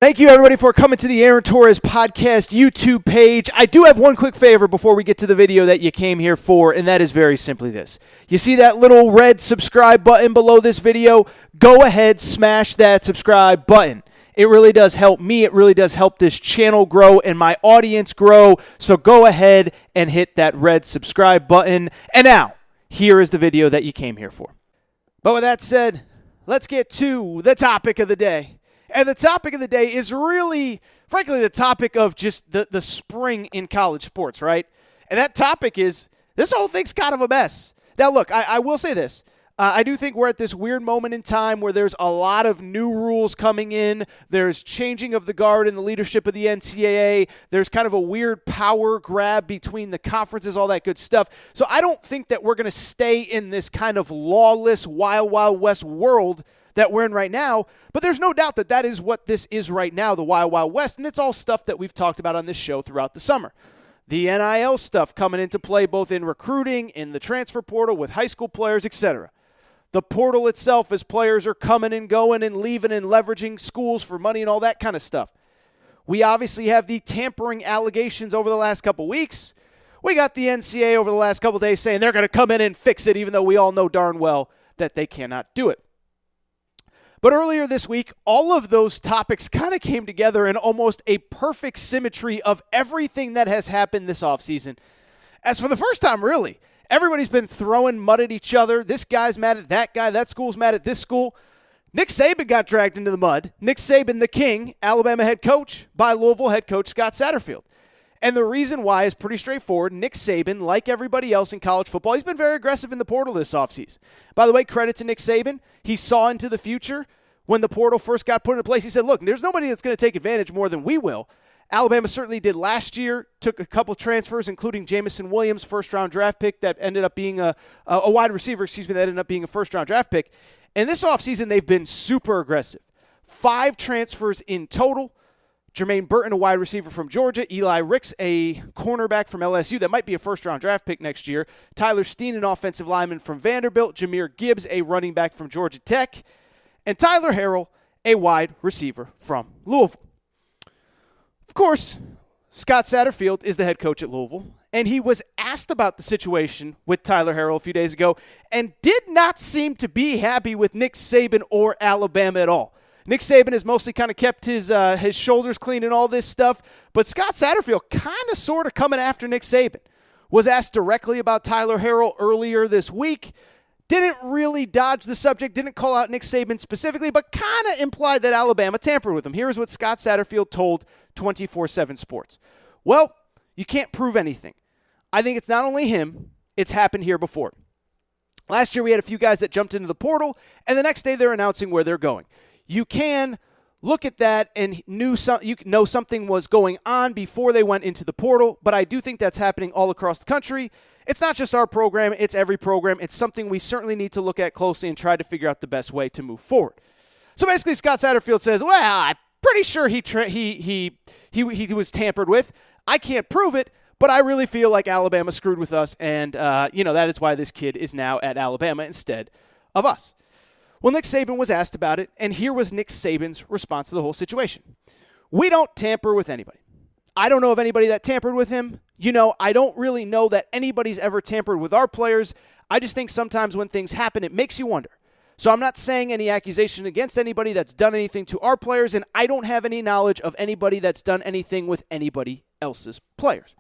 Thank you, everybody, for coming to the Aaron Torres Podcast YouTube page. I do have one quick favor before we get to the video that you came here for, and that is very simply this. You see that little red subscribe button below this video? Go ahead, smash that subscribe button. It really does help me. It really does help this channel grow and my audience grow. So go ahead and hit that red subscribe button. And now, here is the video that you came here for. But with that said, let's get to the topic of the day. And the topic of the day is really, frankly, the topic of just the spring in college sports, right? And that topic is, this whole thing's kind of a mess. Now, look, I will say this. I do think we're at this weird moment in time where there's a lot of new rules coming in. There's changing of the guard in the leadership of the NCAA. There's kind of a weird power grab between the conferences, all that good stuff. So I don't think that we're going to stay in this kind of lawless, wild, wild west world that we're in right now, but there's no doubt that that is what this is right now, the Wild Wild West, and it's all stuff that we've talked about on this show throughout the summer. The NIL stuff coming into play both in recruiting, in the transfer portal, with high school players, etc. The portal itself as players are coming and going and leaving and leveraging schools for money and all that kind of stuff. We obviously have the tampering allegations over the last couple weeks. We got the NCAA over the last couple days saying they're going to come in and fix it, even though we all know darn well that they cannot do it. But earlier this week, all of those topics kind of came together in almost a perfect symmetry of everything that has happened this offseason. As for the first time, really, everybody's been throwing mud at each other. This guy's mad at that guy. That school's mad at this school. Nick Saban got dragged into the mud. Nick Saban, the king, Alabama head coach, by Louisville head coach Scott Satterfield. And the reason why is pretty straightforward. Nick Saban, like everybody else in college football, he's been very aggressive in the portal this offseason. By the way, credit to Nick Saban. He saw into the future when the portal first got put into place. He said, look, there's nobody that's going to take advantage more than we will. Alabama certainly did last year, took a couple transfers, including Jamison Williams, first-round draft pick that ended up being a wide receiver, that ended up being a first-round draft pick. And this offseason, they've been super aggressive. 5 transfers in total. Jermaine Burton, a wide receiver from Georgia. Eli Ricks, a cornerback from LSU that might be a first-round draft pick next year. Tyler Steen, an offensive lineman from Vanderbilt. Jahmyr Gibbs, a running back from Georgia Tech. And Tyler Harrell, a wide receiver from Louisville. Of course, Scott Satterfield is the head coach at Louisville, and he was asked about the situation with Tyler Harrell a few days ago and did not seem to be happy with Nick Saban or Alabama at all. Nick Saban has mostly kind of kept his shoulders clean and all this stuff, but Scott Satterfield kind of sort of coming after Nick Saban. Was asked directly about Tyler Harrell earlier this week. Didn't really dodge the subject, didn't call out Nick Saban specifically, but kind of implied that Alabama tampered with him. Here's what Scott Satterfield told 24/7 Sports. Well, you can't prove anything. I think it's not only him, it's happened here before. Last year we had a few guys that jumped into the portal, and the next day they're announcing where they're going. You can look at that and you know something was going on before they went into the portal, but I do think that's happening all across the country. It's not just our program, it's every program. It's something we certainly need to look at closely and try to figure out the best way to move forward. So basically, Scott Satterfield says, well, I'm pretty sure he was tampered with. I can't prove it, but I really feel like Alabama screwed with us, and that is why this kid is now at Alabama instead of us. Well, Nick Saban was asked about it, and here was Nick Saban's response to the whole situation. We don't tamper with anybody. I don't know of anybody that tampered with him. I don't really know that anybody's ever tampered with our players. I just think sometimes when things happen, it makes you wonder. So I'm not saying any accusation against anybody that's done anything to our players, and I don't have any knowledge of anybody that's done anything with anybody else's players.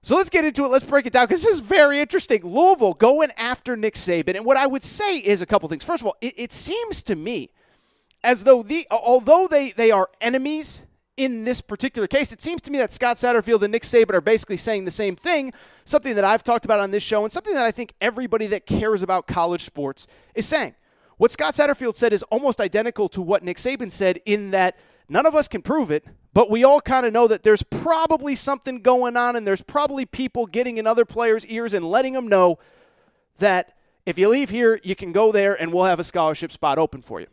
So let's get into it. Let's break it down because this is very interesting. Louisville going after Nick Saban. And what I would say is a couple things. First of all, it seems to me as though although they are enemies in this particular case, it seems to me that Scott Satterfield and Nick Saban are basically saying the same thing, something that I've talked about on this show and something that I think everybody that cares about college sports is saying. What Scott Satterfield said is almost identical to what Nick Saban said in that none of us can prove it, but we all kind of know that there's probably something going on and there's probably people getting in other players' ears and letting them know that if you leave here, you can go there and we'll have a scholarship spot open for you.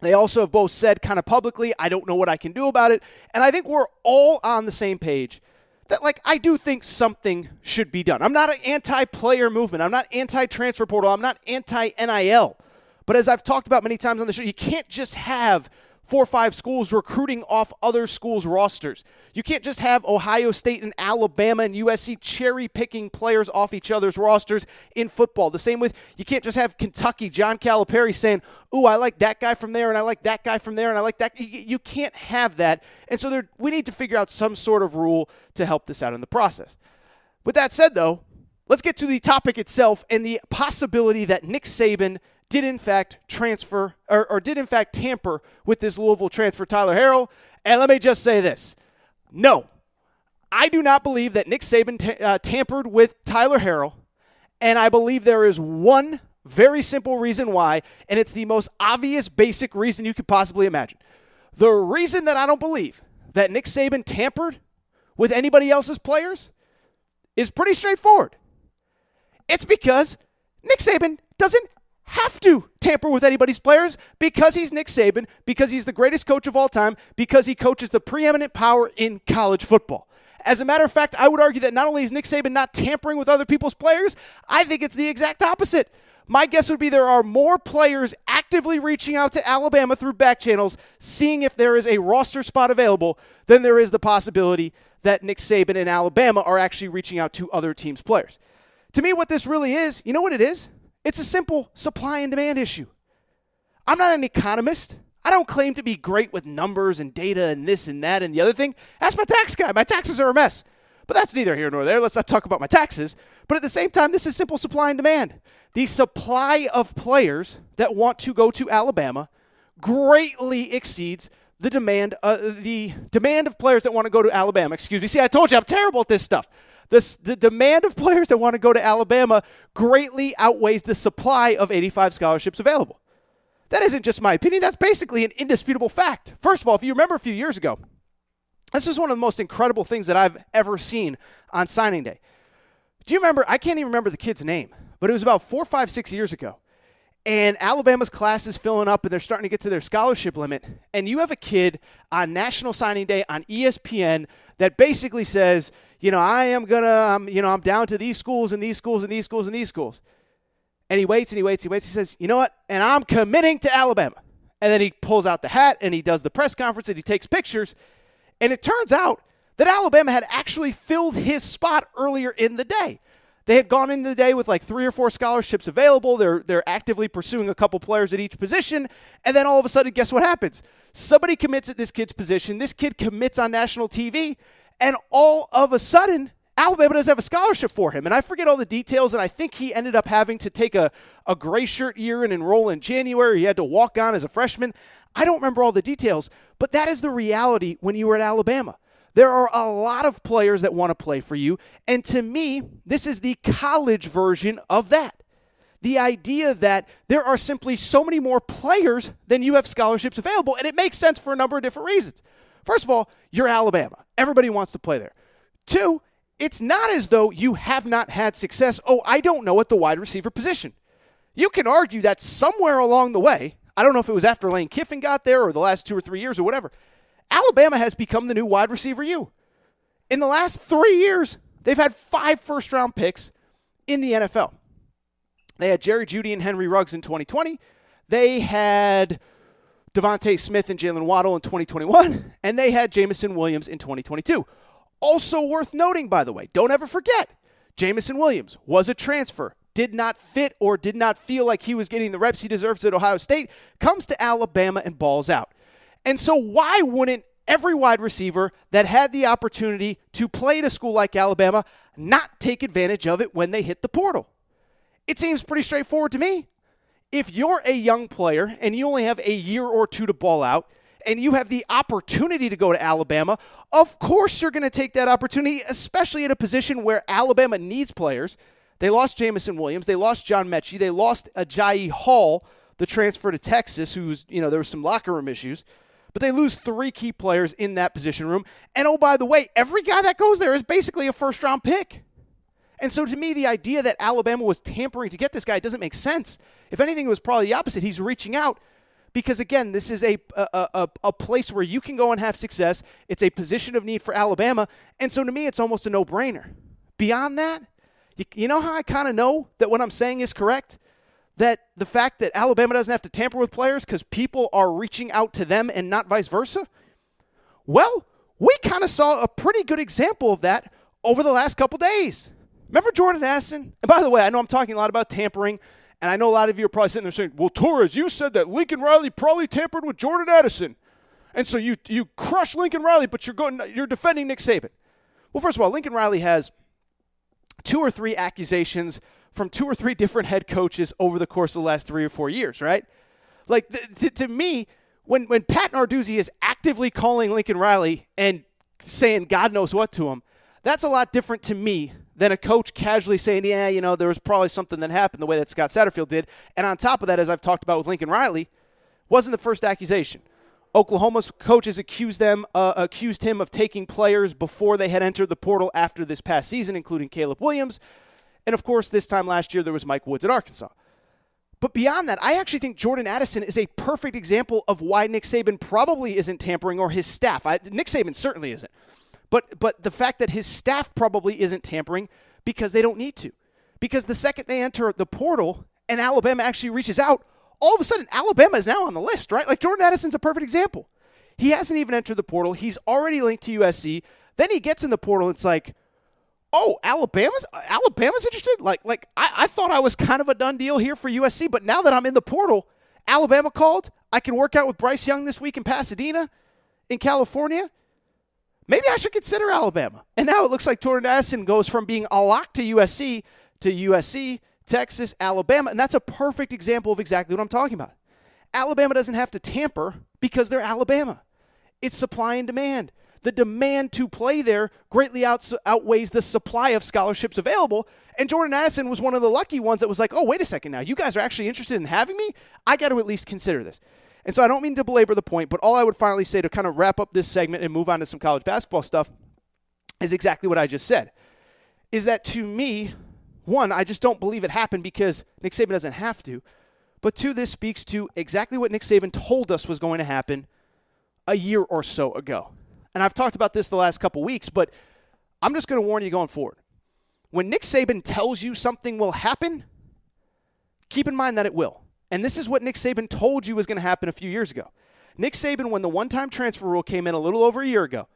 They also have both said kind of publicly, I don't know what I can do about it. And I think we're all on the same page that, I do think something should be done. I'm not an anti-player movement. I'm not anti-transfer portal. I'm not anti-NIL. But as I've talked about many times on the show, you can't just have 4 or 5 schools recruiting off other schools' rosters. You can't just have Ohio State and Alabama and USC cherry-picking players off each other's rosters in football. The same with, you can't just have Kentucky, John Calipari saying, ooh, I like that guy from there, and I like that guy from there, and I like that. You can't have that. And so we need to figure out some sort of rule to help this out in the process. With that said, though, let's get to the topic itself and the possibility that Nick Saban did in fact transfer or did in fact tamper with this Louisville transfer, Tyler Harrell. And let me just say this. No, I do not believe that Nick Saban tampered with Tyler Harrell. And I believe there is one very simple reason why, and it's the most obvious, basic reason you could possibly imagine. The reason that I don't believe that Nick Saban tampered with anybody else's players is pretty straightforward. It's because Nick Saban doesn't have to tamper with anybody's players because he's Nick Saban, because he's the greatest coach of all time, because he coaches the preeminent power in college football. As a matter of fact, I would argue that not only is Nick Saban not tampering with other people's players, I think it's the exact opposite. My guess would be there are more players actively reaching out to Alabama through back channels, seeing if there is a roster spot available, than there is the possibility that Nick Saban and Alabama are actually reaching out to other teams' players. To me, what this really is, you know what it is? It's a simple supply and demand issue. I'm not an economist. I don't claim to be great with numbers and data and this and that and the other thing. Ask my tax guy. My taxes are a mess. But that's neither here nor there. Let's not talk about my taxes. But at the same time, this is simple supply and demand. The supply of players that want to go to Alabama greatly exceeds the demand of players that want to go to Alabama. Excuse me. See, I told you I'm terrible at this stuff. The demand of players that want to go to Alabama greatly outweighs the supply of 85 scholarships available. That isn't just my opinion. That's basically an indisputable fact. First of all, if you remember a few years ago, this was one of the most incredible things that I've ever seen on signing day. Do you remember? I can't even remember the kid's name, but it was about 4, 5, 6 years ago. And Alabama's class is filling up, and they're starting to get to their scholarship limit. And you have a kid on National Signing Day on ESPN that basically says, I'm down to these schools and these schools and these schools and these schools. And he waits and he waits. He says, you know what? And I'm committing to Alabama. And then he pulls out the hat and he does the press conference and he takes pictures. And it turns out that Alabama had actually filled his spot earlier in the day. They had gone into the day with like 3 or 4 scholarships available. They're actively pursuing a couple players at each position. And then all of a sudden, guess what happens? Somebody commits at this kid's position. This kid commits on national TV. And all of a sudden, Alabama doesn't have a scholarship for him. And I forget all the details, and I think he ended up having to take a gray shirt year and enroll in January. He had to walk on as a freshman. I don't remember all the details, but that is the reality when you were at Alabama. There are a lot of players that want to play for you, and to me, this is the college version of that. The idea that there are simply so many more players than you have scholarships available, and it makes sense for a number of different reasons. First of all, you're Alabama. Everybody wants to play there. 2, it's not as though you have not had success, I don't know, at the wide receiver position. You can argue that somewhere along the way, I don't know if it was after Lane Kiffin got there or the last 2 or 3 years or whatever, Alabama has become the new wide receiver U. In the last 3 years, they've had 5 first-round picks in the NFL. They had Jerry Jeudy and Henry Ruggs in 2020. They had Devontae Smith and Jalen Waddle in 2021. And they had Jamison Williams in 2022. Also worth noting, by the way, don't ever forget, Jamison Williams was a transfer, did not fit or did not feel like he was getting the reps he deserves at Ohio State, comes to Alabama and balls out. And so why wouldn't every wide receiver that had the opportunity to play at a school like Alabama not take advantage of it when they hit the portal? It seems pretty straightforward to me. If you're a young player and you only have a year or 2 to ball out and you have the opportunity to go to Alabama, of course you're going to take that opportunity, especially at a position where Alabama needs players. They lost Jamison Williams. They lost John Mechie. They lost Ajayi Hall, the transfer to Texas, who's, there was some locker room issues. But they lose 3 key players in that position room. And by the way, every guy that goes there is basically a first-round pick. And so to me, the idea that Alabama was tampering to get this guy doesn't make sense. If anything, it was probably the opposite. He's reaching out because, again, this is a place where you can go and have success. It's a position of need for Alabama. And so to me, it's almost a no-brainer. Beyond that, you know how I kind of know that what I'm saying is correct? that the fact that Alabama doesn't have to tamper with players because people are reaching out to them and not vice versa? Well, we kind of saw a pretty good example of that over the last couple days. Remember Jordan Addison? And by the way, I know I'm talking a lot about tampering, and I know a lot of you are probably sitting there saying, well, Torres, you said that Lincoln Riley probably tampered with Jordan Addison. And so you crush Lincoln Riley, but you're defending Nick Saban. Well, first of all, Lincoln Riley has 2 or 3 accusations from 2 or 3 different head coaches over the course of the last 3 or 4 years, right? Like, to me, when Pat Narduzzi is actively calling Lincoln Riley and saying God knows what to him, that's a lot different to me than a coach casually saying, yeah, there was probably something that happened the way that Scott Satterfield did. And on top of that, as I've talked about with Lincoln Riley, wasn't the first accusation. Oklahoma's coaches accused him of taking players before they had entered the portal after this past season, including Caleb Williams. And, of course, this time last year, there was Mike Woods at Arkansas. But beyond that, I actually think Jordan Addison is a perfect example of why Nick Saban probably isn't tampering, or his staff. Nick Saban certainly isn't. But the fact that his staff probably isn't tampering because they don't need to. Because the second they enter the portal and Alabama actually reaches out, all of a sudden Alabama is now on the list, right? Like Jordan Addison's a perfect example. He hasn't even entered the portal. He's already linked to USC. Then he gets in the portal. It's like, oh, Alabama's interested? Like I thought I was kind of a done deal here for USC, but now that I'm in the portal, Alabama called. I can work out with Bryce Young this week in Pasadena, in California. Maybe I should consider Alabama. And now it looks like Jordan Addison goes from being a lock to USC, Texas, Alabama, and that's a perfect example of exactly what I'm talking about. Alabama doesn't have to tamper because they're Alabama. It's supply and demand. The demand to play there greatly outweighs the supply of scholarships available, and Jordan Addison was one of the lucky ones that was like, oh, wait a second now, you guys are actually interested in having me? I got to at least consider this. And so I don't mean to belabor the point, but all I would finally say to kind of wrap up this segment and move on to some college basketball stuff is exactly what I just said, is that to me, one, I just don't believe it happened because Nick Saban doesn't have to, but two, this speaks to exactly what Nick Saban told us was going to happen a year or so ago. And I've talked about this the last couple weeks, but I'm just going to warn you going forward. When Nick Saban tells you something will happen, keep in mind that it will. And this is what Nick Saban told you was going to happen a few years ago. Nick Saban, when the one-time transfer rule came in a little over a year ago,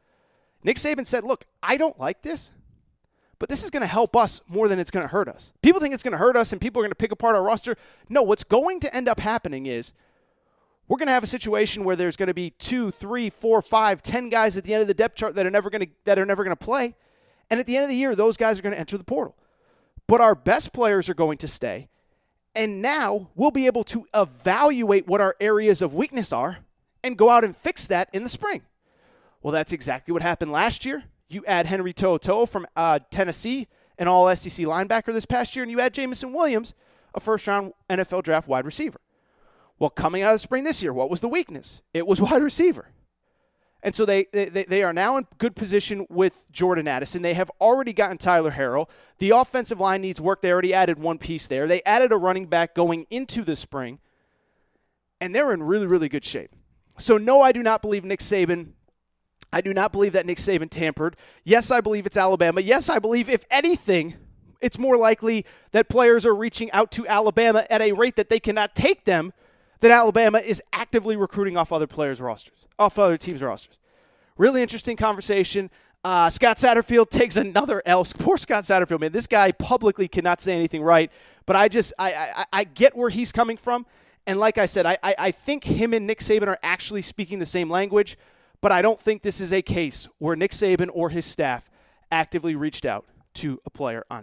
Nick Saban said, look, I don't like this, but this is going to help us more than it's going to hurt us. People think it's going to hurt us and people are going to pick apart our roster. No, what's going to end up happening is we're going to have a situation where there's going to be 2, 3, 4, 5, 10 guys at the end of the depth chart that are never going to play. And at the end of the year, those guys are going to enter the portal. But our best players are going to stay. And now we'll be able to evaluate what our areas of weakness are and go out and fix that in the spring. Well, that's exactly what happened last year. You add Henry To'oTo'o from Tennessee, an all-SEC linebacker this past year, and you add Jamison Williams, a first-round NFL draft wide receiver. Well, coming out of the spring this year, what was the weakness? It was wide receiver. And so they are now in good position with Jordan Addison. They have already gotten Tyler Harrell. The offensive line needs work. They already added one piece there. They added a running back going into the spring. And they're in really, really good shape. So, no, I do not believe Nick Saban. I do not believe that Nick Saban tampered. Yes, I believe it's Alabama. Yes, I believe, if anything, it's more likely that players are reaching out to Alabama at a rate that they cannot take them, that Alabama is actively recruiting off other players' rosters, off other teams' rosters. Really interesting conversation. Scott Satterfield takes another L. Poor Scott Satterfield, man. This guy publicly cannot say anything right, but I get where he's coming from. And like I said, I think him and Nick Saban are actually speaking the same language, but I don't think this is a case where Nick Saban or his staff actively reached out to a player on